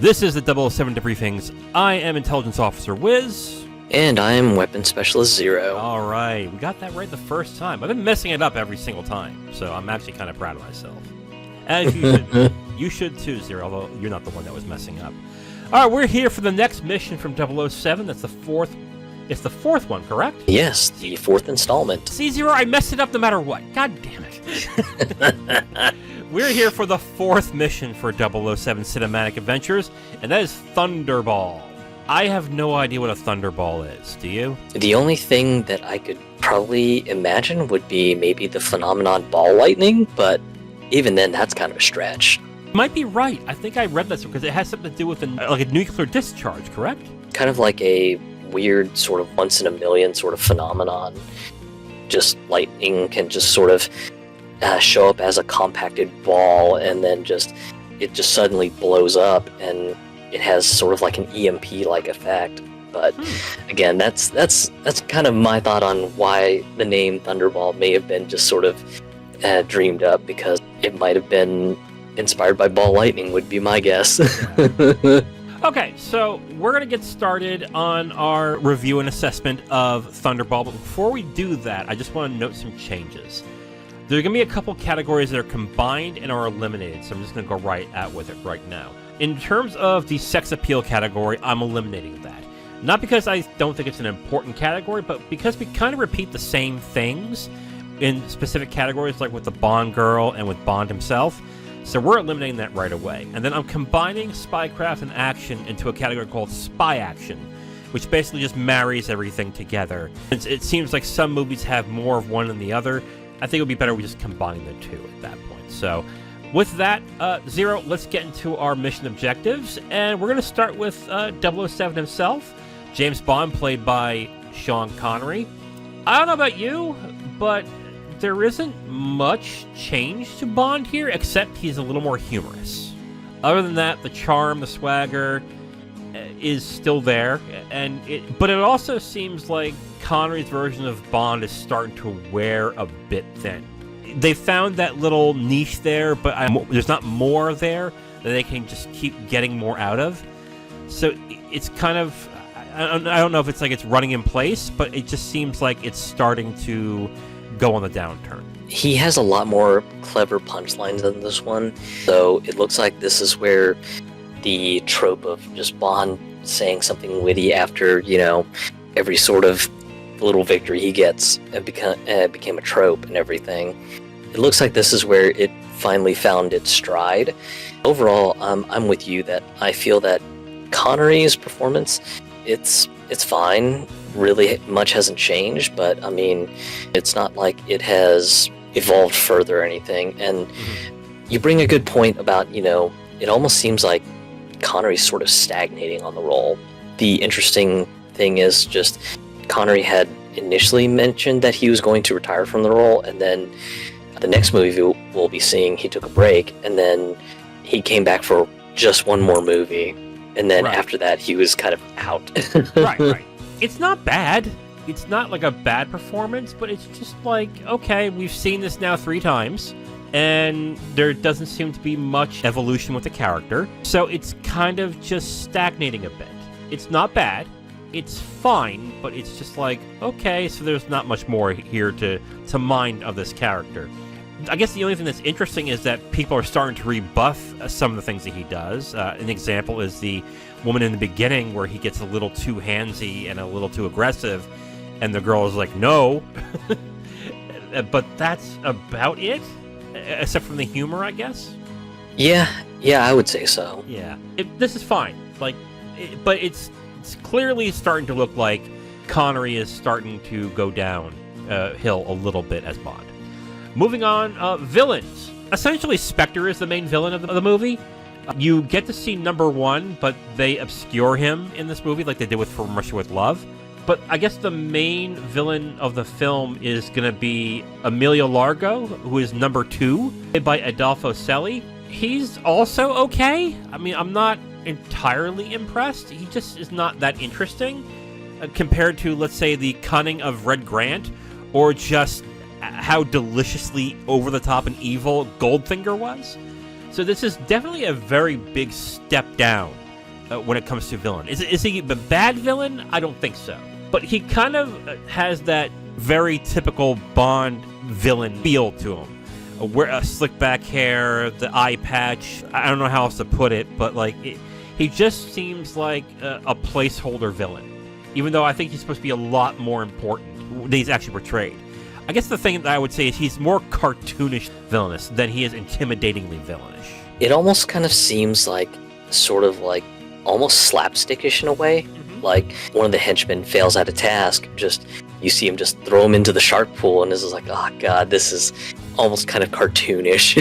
This is the 007 Debriefings. I am Intelligence Officer Wiz. And I'm Weapons Specialist Zero. All right, we got that right the first time. I've been messing it up every single time, so I'm actually kind of proud of myself. As you should, you should too, Zero, although you're not the one that was messing up. All right, we're here for the next mission from 007. That's the fourth. It's the fourth one, correct? Yes, the fourth installment. See, Zero, I messed it up no matter what. God damn it. We're here for the fourth mission for 007 Cinematic Adventures, and that is Thunderball. I have no idea what a Thunderball is. Do you? The only thing that I could probably imagine would be maybe the phenomenon ball lightning, but even then, that's kind of a stretch. You might be right. I think I read that because it has something to do with like a nuclear discharge, correct? Kind of like a weird sort of once-in-a-million sort of phenomenon. Just lightning can just sort of show up as a compacted ball, and then it just suddenly blows up, and it has sort of like an EMP-like effect. But again, that's kind of my thought on why the name Thunderball may have been just sort of dreamed up, because it might have been inspired by ball lightning, would be my guess. Okay, so we're going to get started on our review and assessment of Thunderball, but before we do that, I just want to note some changes. There are going to be a couple categories that are combined and are eliminated, so I'm just going to go right at with it right now. In terms of the sex appeal category, I'm eliminating that. Not because I don't think it's an important category, but because we kind of repeat the same things in specific categories, like with the Bond girl and with Bond himself. So we're eliminating that right away. And then I'm combining spycraft and action into a category called spy action, which basically just marries everything together. It seems like some movies have more of one than the other. I think it would be better we just combine the two at that point. So with that, Zero, let's get into our mission objectives. And we're going to start with 007 himself, James Bond, played by Sean Connery. I don't know about you, but there isn't much change to Bond here, except he's a little more humorous. Other than that, the charm, the swagger is still there, but it also seems like Connery's version of Bond is starting to wear a bit thin. They found that little niche there, but there's not more there that they can just keep getting more out of. So it's kind of, I don't know if it's like it's running in place, but it just seems like it's starting to go on the downturn. He has a lot more clever punchlines than this one, so it looks like this is where the trope of just Bond saying something witty after, every sort of little victory he gets became a trope and everything. It looks like this is where it finally found its stride. Overall, I'm with you that I feel that Connery's performance, it's fine. Really much hasn't changed, but I mean, it's not like it has evolved further or anything. And you bring a good point about, it almost seems like Connery's sort of stagnating on the role. The interesting thing is just Connery had initially mentioned that he was going to retire from the role, and then the next movie we'll be seeing, he took a break, and then he came back for just one more movie, and then after that he was kind of out. Right. It's not bad. It's not like a bad performance, but it's just like, okay, we've seen this now 3 times, and there doesn't seem to be much evolution with the character, so it's kind of just stagnating a bit. It's not bad. It's fine, but it's just like, okay, so there's not much more here to mine of this character. I guess the only thing that's interesting is that people are starting to rebuff some of the things that he does. An example is the woman in the beginning where he gets a little too handsy and a little too aggressive, and the girl is like, no. But that's about it, except from the humor, I guess. Yeah, I would say so. Yeah, this is fine. But it's clearly starting to look like Connery is starting to go down hill a little bit as Bond. Moving on, villains. Essentially, Spectre is the main villain of the movie. You get to see number 1, but they obscure him in this movie like they did with From Russia with Love. But I guess the main villain of the film is going to be Emilio Largo, who is number 2, played by Adolfo Celi. He's also okay. I mean, I'm not entirely impressed. He just is not that interesting compared to, let's say, the cunning of Red Grant, or just how deliciously over-the-top and evil Goldfinger was. So this is definitely a very big step down when it comes to villain. Is he a bad villain? I don't think so. But he kind of has that very typical Bond villain feel to him. A slick back hair, the eye patch. I don't know how else to put it, but like he just seems like a placeholder villain. Even though I think he's supposed to be a lot more important than he's actually portrayed. I guess the thing that I would say is he's more cartoonish villainous than he is intimidatingly villainish. It almost kind of seems like, sort of like, almost slapstickish in a way. Mm-hmm. Like, one of the henchmen fails at a task, you see him just throw him into the shark pool, and this is like, oh god, this is almost kind of cartoonish.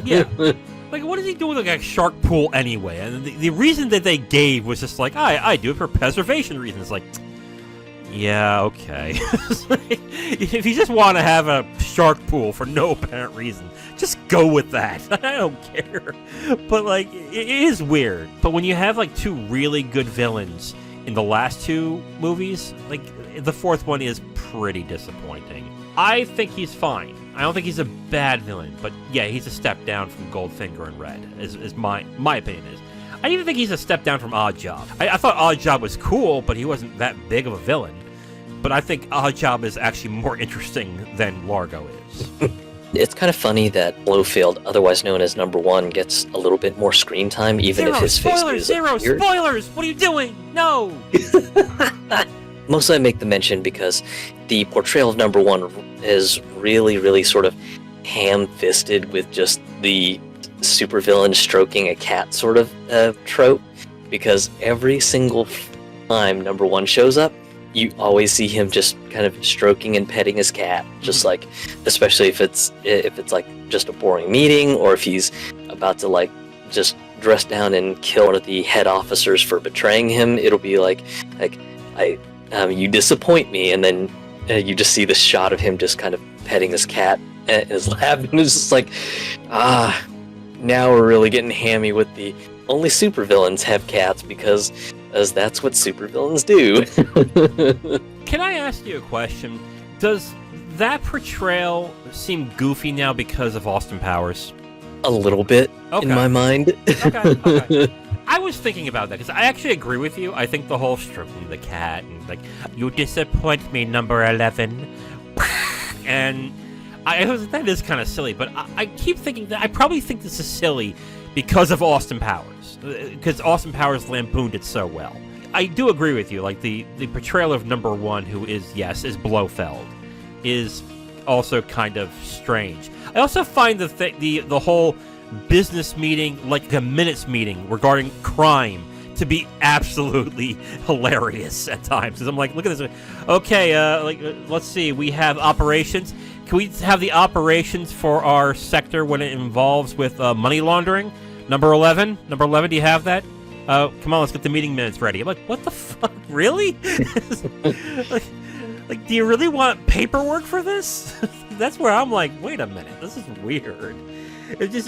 Yeah. Like, what is he doing with like a shark pool anyway? And the reason that they gave was just like, I do it for preservation reasons. Like, yeah, okay. If you just want to have a shark pool for no apparent reason, just go with that. I don't care. But, like, it is weird. But when you have, like, 2 really good villains in the last 2 movies, like, the 4th one is pretty disappointing. I think he's fine. I don't think he's a bad villain. But, yeah, he's a step down from Goldfinger and Red, is my opinion is. I even think he's a step down from Oddjob. I thought Oddjob was cool, but he wasn't that big of a villain. But I think Oddjob is actually more interesting than Largo is. It's kind of funny that Blofeld, otherwise known as Number 1, gets a little bit more screen time, even if his face is Spoilers! Spoilers! What are you doing? No! Mostly I make the mention because the portrayal of Number 1 is really, really sort of ham-fisted with just the supervillain stroking a cat sort of trope, because every single time Number 1 shows up, you always see him just kind of stroking and petting his cat, just like, especially if it's like just a boring meeting, or if he's about to like just dress down and kill one of the head officers for betraying him. It'll be like you disappoint me, and then you just see this shot of him just kind of petting his cat in his lap, and it's just like, now we're really getting hammy with the only supervillains have cats because that's what supervillains do. Can I ask you a question? Does that portrayal seem goofy now because of Austin Powers? A little bit, in my mind. Okay. I was thinking about that, because I actually agree with you. I think the whole stroking the cat, and like, you disappoint me, Number 11. And that is kind of silly, but I keep thinking that I probably think this is silly because of Austin Powers. Because Austin Powers lampooned it so well. I do agree with you. Like, the portrayal of Number 1, who is Blofeld, is also kind of strange. I also find the whole business meeting, like a minutes meeting regarding crime, to be absolutely hilarious at times. Because I'm like, look at this. Okay, let's see. We have operations. Can we have the operations for our sector when it involves with money laundering? Number 11? Number 11, do you have that? Come on, let's get the meeting minutes ready. I'm like, what the fuck? Really? like, do you really want paperwork for this? That's where I'm like, wait a minute, this is weird. It just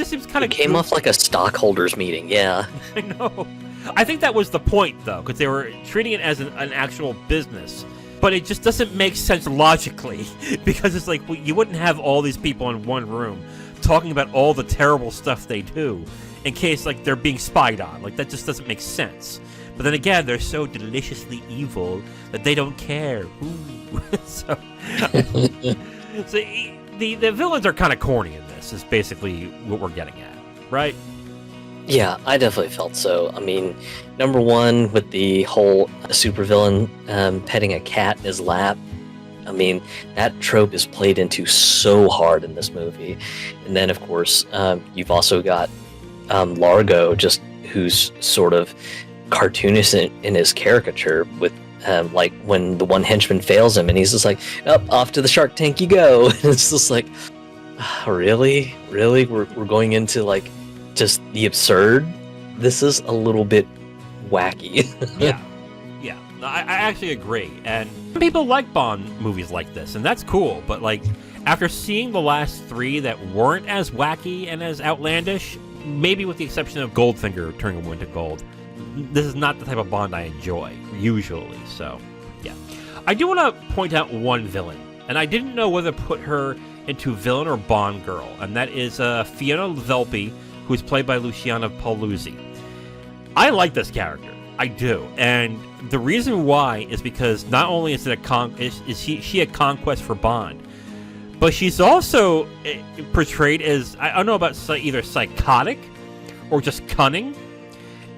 seems kind of... It came off like a stockholders meeting, yeah. I know. I think that was the point, though, because they were treating it as an actual business. But it just doesn't make sense logically, because it's like, well, you wouldn't have all these people in one room talking about all the terrible stuff they do in case, like, they're being spied on. Like, that just doesn't make sense. But then again, they're so deliciously evil that they don't care. Ooh. So the villains are kind of corny in this, is basically what we're getting at, right? Yeah, I definitely felt so. I mean, Number 1 with the whole supervillain petting a cat in his lap. I mean, that trope is played into so hard in this movie. And then, of course, you've also got Largo, just who's sort of cartoonish in his caricature, with like when the one henchman fails him, and he's just like, off to the shark tank you go. And it's just like, really? We're going into like just the absurd? This is a little bit wacky. Yeah. I actually agree. And people like Bond movies like this, and that's cool. But like, after seeing the last 3 that weren't as wacky and as outlandish, maybe with the exception of Goldfinger turning a woman to gold, this is not the type of Bond I enjoy, usually. So, yeah. I do want to point out one villain, and I didn't know whether to put her into villain or Bond girl, and that is Fiona Velpe, who is played by Luciana Paluzzi. I like this character. I do. And the reason why is because not only is it she a conquest for Bond, but she's also portrayed as, I don't know about either psychotic or just cunning.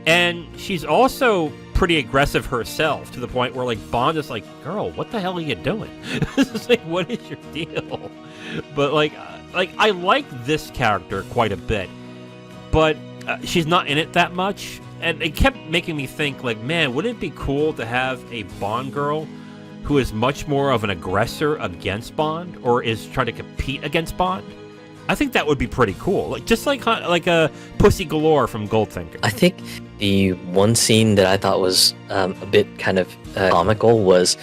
And she's also pretty aggressive herself, to the point where, like, Bond is like, girl, what the hell are you doing? It's like, what is your deal? But, like, I like this character quite a bit, but she's not in it that much. And it kept making me think, like, man, wouldn't it be cool to have a Bond girl who is much more of an aggressor against Bond, or is trying to compete against Bond? I think that would be pretty cool. Like, just like a Pussy Galore from Goldfinger. I think the one scene that I thought was a bit kind of comical was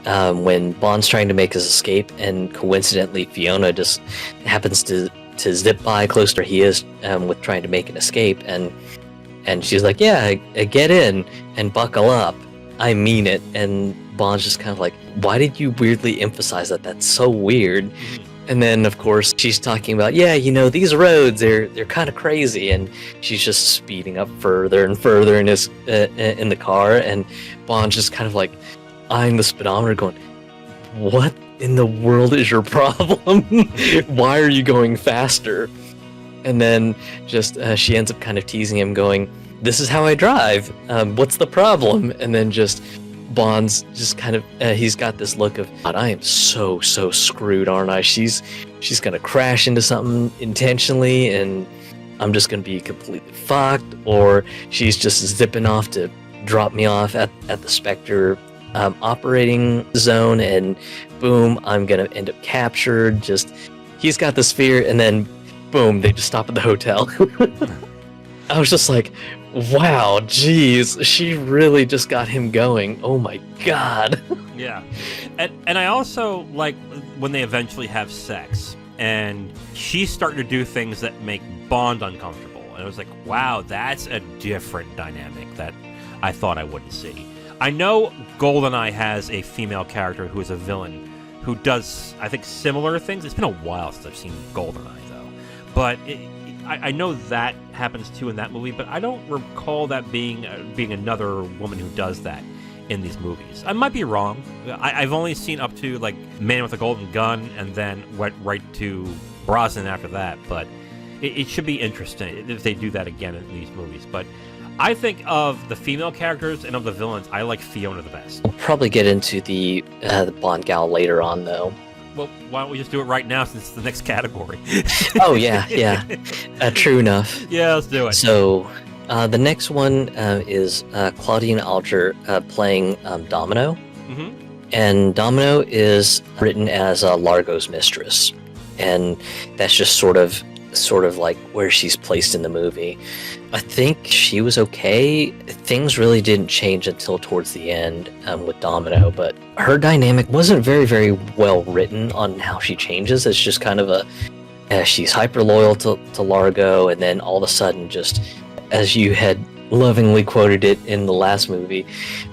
when Bond's trying to make his escape, and coincidentally Fiona just happens to zip by close to where he is with trying to make an escape, and she's like, yeah, get in and buckle up. I mean it. And Bond's just kind of like, why did you weirdly emphasize that? That's so weird. Mm-hmm. And then, of course, she's talking about, yeah, you know, these roads, they're kind of crazy. And she's just speeding up further and further in the car. And Bond's just kind of like eyeing the speedometer going, what in the world is your problem? Why are you going faster? And then just she ends up kind of teasing him, going, this is how I drive. What's the problem? And then just Bond's just kind of, he's got this look of, God, I am so screwed, aren't I? She's going to crash into something intentionally, and I'm just going to be completely fucked, or she's just zipping off to drop me off at the Spectre operating zone, and boom, I'm going to end up captured. Just, he's got this fear, and then boom, they just stop at the hotel. I was just like, wow, geez, she really just got him going. Oh my god. Yeah. And I also like when they eventually have sex, and she's starting to do things that make Bond uncomfortable. And I was like, wow, that's a different dynamic that I thought I wouldn't see. I know GoldenEye has a female character who is a villain who does, I think, similar things. It's been a while since I've seen GoldenEye, though. But I know that happens too in that movie, but I don't recall that being another woman who does that in these movies. I might be wrong. I've only seen up to, like, Man with a Golden Gun, and then went right to Brosnan after that. But it should be interesting if they do that again in these movies. But I think of the female characters and of the villains, I like Fiona the best. We'll probably get into the Bond gal later on, though. Well, why don't we just do it right now, since it's the next category? Oh, yeah. True enough. Yeah, let's do it. So, the next one is Claudine Alger playing Domino. Mm-hmm. And Domino is written as Largo's mistress. And that's just sort of like where she's placed in the movie. I think she was okay. Things really didn't change until towards the end with Domino, but her dynamic wasn't very, very well written on how she changes. It's just kind of she's hyper loyal to Largo, and then all of a sudden, just as you had lovingly quoted it in the last movie,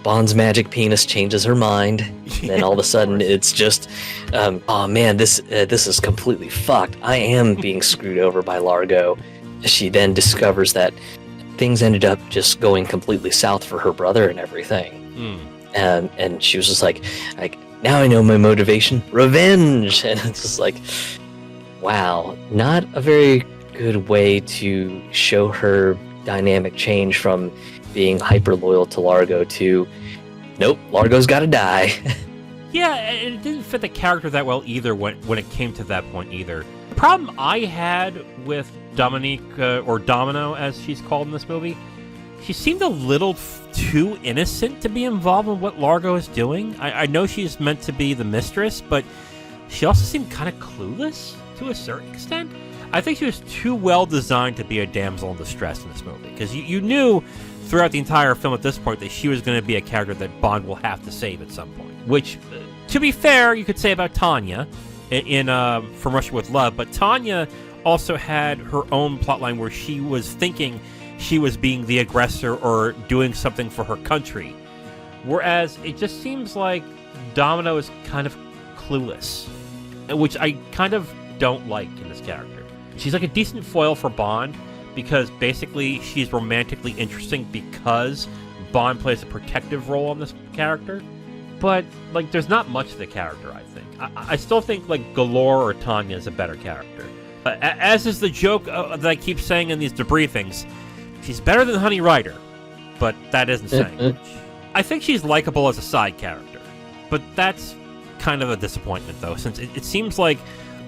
Bond's magic penis changes her mind, and then all of a sudden it's just, oh man, this is completely fucked. I am being screwed over by Largo. She then discovers that things ended up just going completely south for her brother and everything. And she was just like, now I know my motivation, revenge. And it's just like, wow, not a very good way to show her dynamic change from being hyper loyal to Largo to, nope, Largo's gotta die. Yeah, and it didn't fit the character that well either when it came to that point either. The problem I had with Dominique, or Domino as she's called in this movie, she seemed a little too innocent to be involved in what Largo is doing. I know she's meant to be the mistress, but she also seemed kind of clueless to a certain extent. I think she was too well designed to be a damsel in distress in this movie, because you knew throughout the entire film at this point that she was going to be a character that Bond will have to save at some point. Which, to be fair, you could say about Tanya in From Russia with Love, but Tanya also had her own plotline where she was thinking she was being the aggressor or doing something for her country. Whereas it just seems like Domino is kind of clueless, which I kind of don't like in this character. She's like a decent foil for Bond because basically she's romantically interesting because Bond plays a protective role on this character. But, like, there's not much to the character, I think. I still think, like, Galore or Tanya is a better character. As is the joke that I keep saying in these debriefings, she's better than Honey Rider, but that isn't saying much. I think she's likable as a side character, but that's kind of a disappointment, though, since it seems like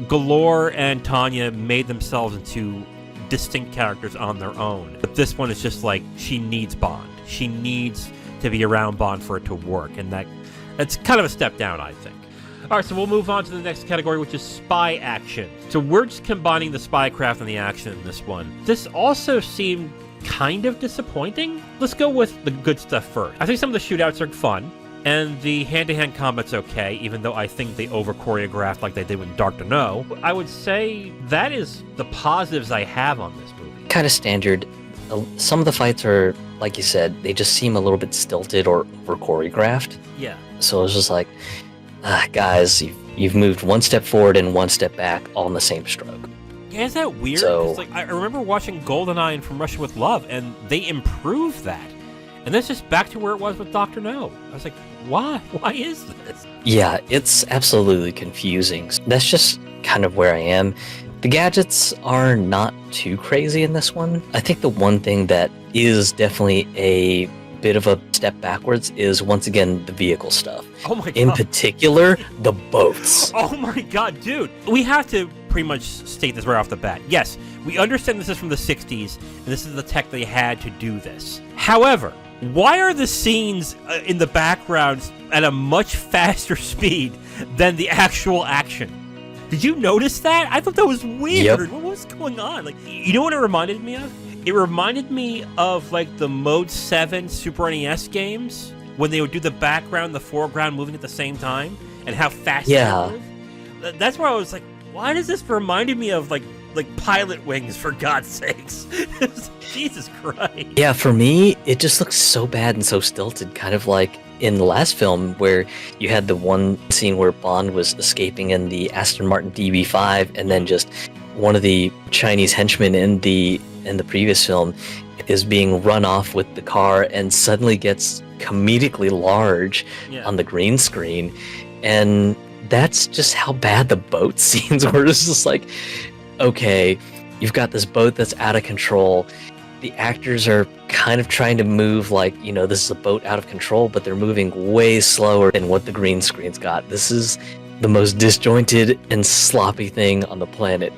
Galore and Tanya made themselves into distinct characters on their own. But this one is just like, she needs Bond. She needs to be around Bond for it to work, and that's kind of a step down, I think. All right, so we'll move on to the next category, which is spy action. So we're just combining the spycraft and the action in this one. This also seemed kind of disappointing. Let's go with the good stuff first. I think some of the shootouts are fun, and the hand-to-hand combat's okay, even though I think they over-choreographed like they did with Dark to Know. I would say that is the positives I have on this movie. Kind of standard. Some of the fights are, like you said, they just seem a little bit stilted or over-choreographed. Yeah. So it's just like, guys, you've moved one step forward and one step back all in the same stroke. Yeah, is that weird? So, like, I remember watching GoldenEye and From Russia with Love, and they improved that. And that's just back to where it was with Dr. No. I was like, why? Why is this? Yeah, it's absolutely confusing. That's just kind of where I am. The gadgets are not too crazy in this one. I think the one thing that is definitely a bit of a step backwards is, once again, the vehicle stuff. Oh my god. In particular, the boats. Oh my god, dude. We have to pretty much state this right off the bat. Yes, we understand this is from the 60s, and this is the tech they had to do this. However, why are the scenes in the background at a much faster speed than the actual action? Did you notice that? I thought that was weird. Yep. What was going on? Like, you know what it reminded me of? It reminded me of, like, the Mode 7 Super NES games, when they would do the background, the foreground moving at the same time, and how fast they move. That's where I was like, why does this remind me of, like Pilot Wings, for God's sakes? Jesus Christ. Yeah, for me, it just looks so bad and so stilted, kind of like in the last film where you had the one scene where Bond was escaping in the Aston Martin DB5, and then just one of the Chinese henchmen in the previous film is being run off with the car and suddenly gets comedically large on the green screen. And that's just how bad the boat scenes were. It's just like, okay, you've got this boat that's out of control. The actors are kind of trying to move like, you know, this is a boat out of control, but they're moving way slower than what the green screen's got. This is the most disjointed and sloppy thing on the planet.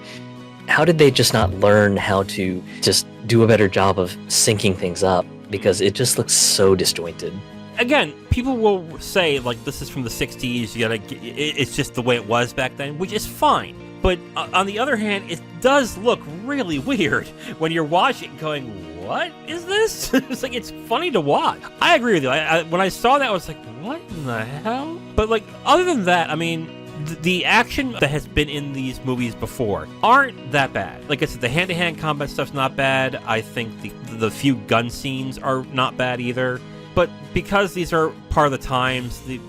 How did they just not learn how to just do a better job of syncing things up? Because it just looks so disjointed. Again, people will say, like, this is from the 60s, it's just the way it was back then, which is fine. But on the other hand, it does look really weird when you're watching going, what is this? It's like, it's funny to watch. I agree with you. When I saw that, I was like, what in the hell? But, like, other than that, I mean, the action that has been in these movies before aren't that bad. Like I said, the hand-to-hand combat stuff's not bad. I think the few gun scenes are not bad either. But because these are part of the times, the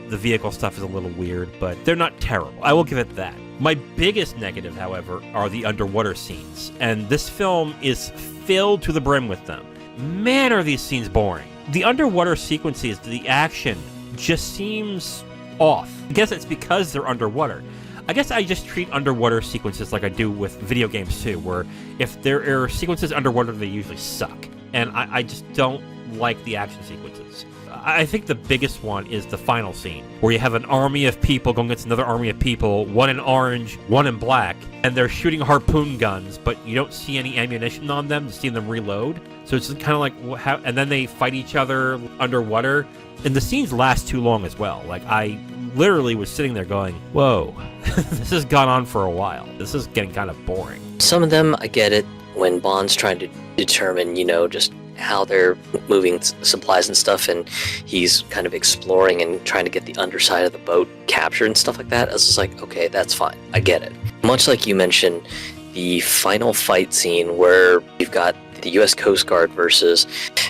vehicle stuff is a little weird, but they're not terrible. I will give it that. My biggest negative, however, are the underwater scenes, and this film is filled to the brim with them. Man, are these scenes boring. The underwater sequences, the action, just seems off. I guess it's because they're underwater. I guess I just treat underwater sequences like I do with video games too, where if there are sequences underwater, they usually suck. And I just don't like the action sequences. I think the biggest one is the final scene, where you have an army of people going against another army of people, one in orange, one in black, and they're shooting harpoon guns, but you don't see any ammunition on them to see them reload. So it's kind of like, and then they fight each other underwater, and the scenes last too long as well. Like, I literally was sitting there going, whoa, this has gone on for a while. This is getting kind of boring. Some of them, I get it, when Bond's trying to determine, you know, just how they're moving supplies and stuff, and he's kind of exploring and trying to get the underside of the boat captured and stuff like that. I was just like, okay, that's fine. I get it. Much like you mentioned, the final fight scene where you've got the U.S. Coast Guard versus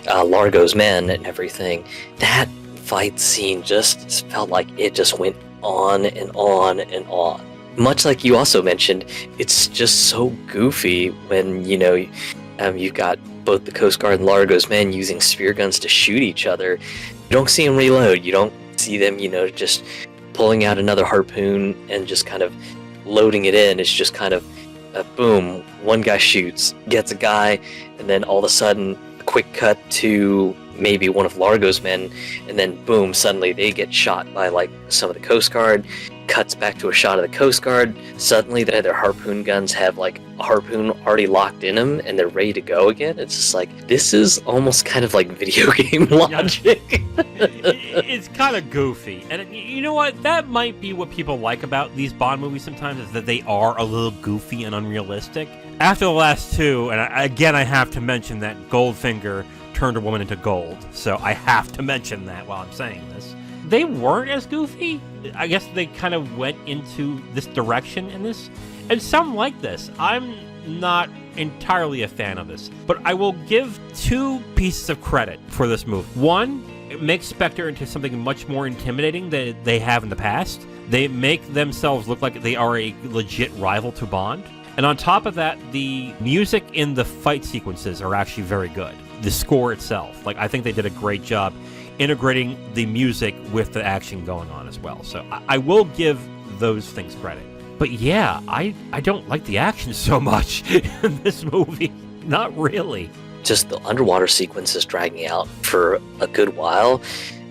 Largo's men and everything, that fight scene just felt like it just went on and on and on. Much like you also mentioned, it's just so goofy when, you've got both the Coast Guard and Largo's men using spear guns to shoot each other. You don't see them reload. You don't see them, just pulling out another harpoon and just kind of loading it in. It's just kind of boom, one guy shoots, gets a guy, and then all of a sudden, a quick cut to maybe one of Largo's men, and then boom, suddenly they get shot by like some of the Coast Guard. Cuts back to a shot of the Coast Guard. Suddenly their harpoon guns have like a harpoon already locked in them and they're ready to go again. It's just like, this is almost kind of like video game logic. It's kind of goofy. And you know what? That might be what people like about these Bond movies sometimes, is that they are a little goofy and unrealistic. After the last two, and I have to mention that Goldfinger turned a woman into gold. So I have to mention that while I'm saying this. They weren't as goofy. I guess they kind of went into this direction in this. And some like this. I'm not entirely a fan of this. But I will give two pieces of credit for this move. One, it makes Spectre into something much more intimidating than they have in the past. They make themselves look like they are a legit rival to Bond. And on top of that, the music in the fight sequences are actually very good. The score itself. I think they did a great job integrating the music with the action going on as well. So I will give those things credit. But yeah, I don't like the action so much in this movie. Not really. Just the underwater sequences dragging out for a good while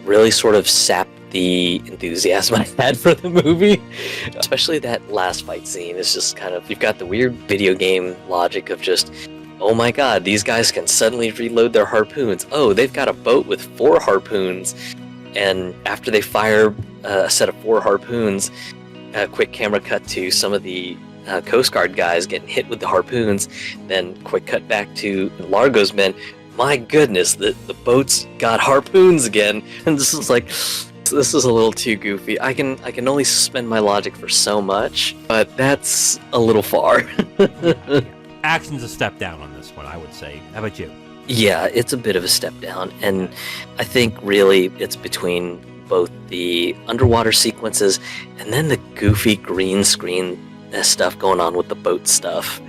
really sort of sapped the enthusiasm I had for the movie. Especially that last fight scene. It's just kind of, you've got the weird video game logic of just, oh my god, these guys can suddenly reload their harpoons. Oh, they've got a boat with 4 harpoons. And after they fire a set of 4 harpoons, a quick camera cut to some of the Coast Guard guys getting hit with the harpoons. Then quick cut back to Largo's men. My goodness, the boat's got harpoons again. And this is a little too goofy. I can only suspend my logic for so much, but that's a little far. Action's a step down on this one, I would say. How about you? Yeah, it's a bit of a step down, and I think really it's between both the underwater sequences and then the goofy green screen stuff going on with the boat stuff.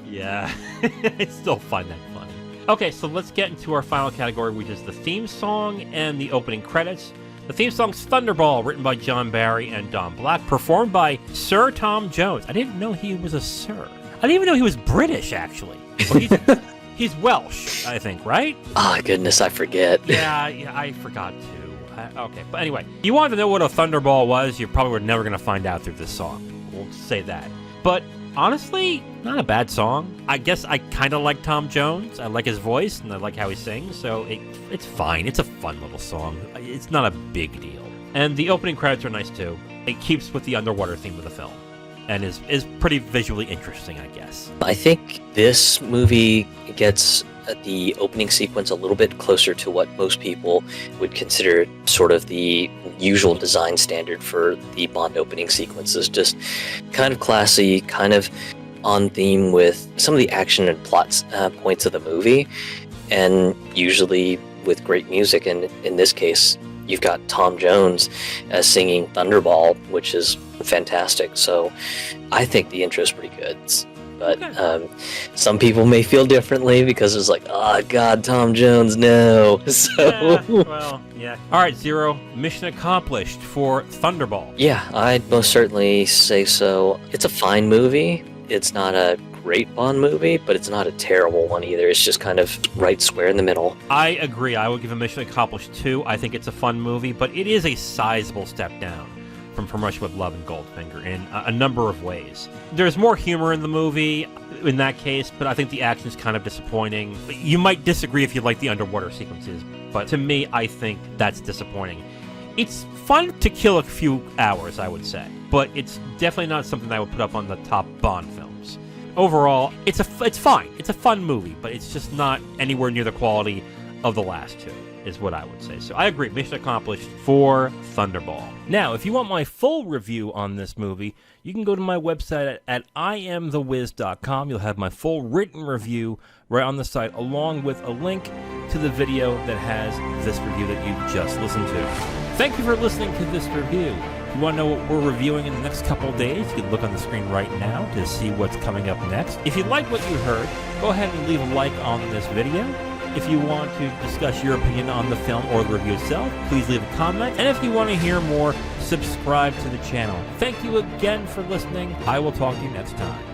Yeah, I still find that funny. Okay, so let's get into our final category, which is the theme song and the opening credits. The theme song's Thunderball, written by John Barry and Don Black, performed by Sir Tom Jones. I didn't know he was a sir. I didn't even know he was British, actually. Well, he's Welsh, I think, right? Oh, goodness, I forget. Yeah, I forgot too. Okay, but anyway, you wanted to know what a Thunderball was, you probably were never going to find out through this song. We'll say that. But honestly, not a bad song. I guess I kind of like Tom Jones. I like his voice, and I like how he sings, so it's fine. It's a fun little song. It's not a big deal. And the opening credits are nice, too. It keeps with the underwater theme of the film. And is pretty visually interesting, I guess. I think this movie gets the opening sequence a little bit closer to what most people would consider sort of the usual design standard for the Bond opening sequences. Just kind of classy, kind of on theme with some of the action and plot points of the movie, and usually with great music. And in this case, you've got Tom Jones singing Thunderball, which is fantastic. So I think the intro is pretty good. But some people may feel differently because it's like, oh, God, Tom Jones, no. So, yeah. All right, Zero, mission accomplished for Thunderball. Yeah, I'd most certainly say so. It's a fine movie. It's not a great Bond movie, but it's not a terrible one either. It's just kind of right square in the middle. I agree. I would give a mission accomplished too. I think it's a fun movie, but it is a sizable step down from Russia with Love and Goldfinger in a number of ways. There's more humor in the movie in that case, but I think the action is kind of disappointing. You might disagree if you like the underwater sequences, but to me, I think that's disappointing. It's fun to kill a few hours, I would say, but it's definitely not something I would put up on the top Bond films. Overall, it's fine. It's a fun movie, but it's just not anywhere near the quality of the last two, is what I would say. So I agree, mission accomplished for Thunderball. Now, if you want my full review on this movie, you can go to my website at IamTheWiz.com. You'll have my full written review right on the site, along with a link to the video that has this review that you just listened to. Thank you for listening to this review. If you want to know what we're reviewing in the next couple of days, you can look on the screen right now to see what's coming up next. If you like what you heard, go ahead and leave a like on this video. If you want to discuss your opinion on the film or the review itself, please leave a comment. And if you want to hear more, subscribe to the channel. Thank you again for listening. I will talk to you next time.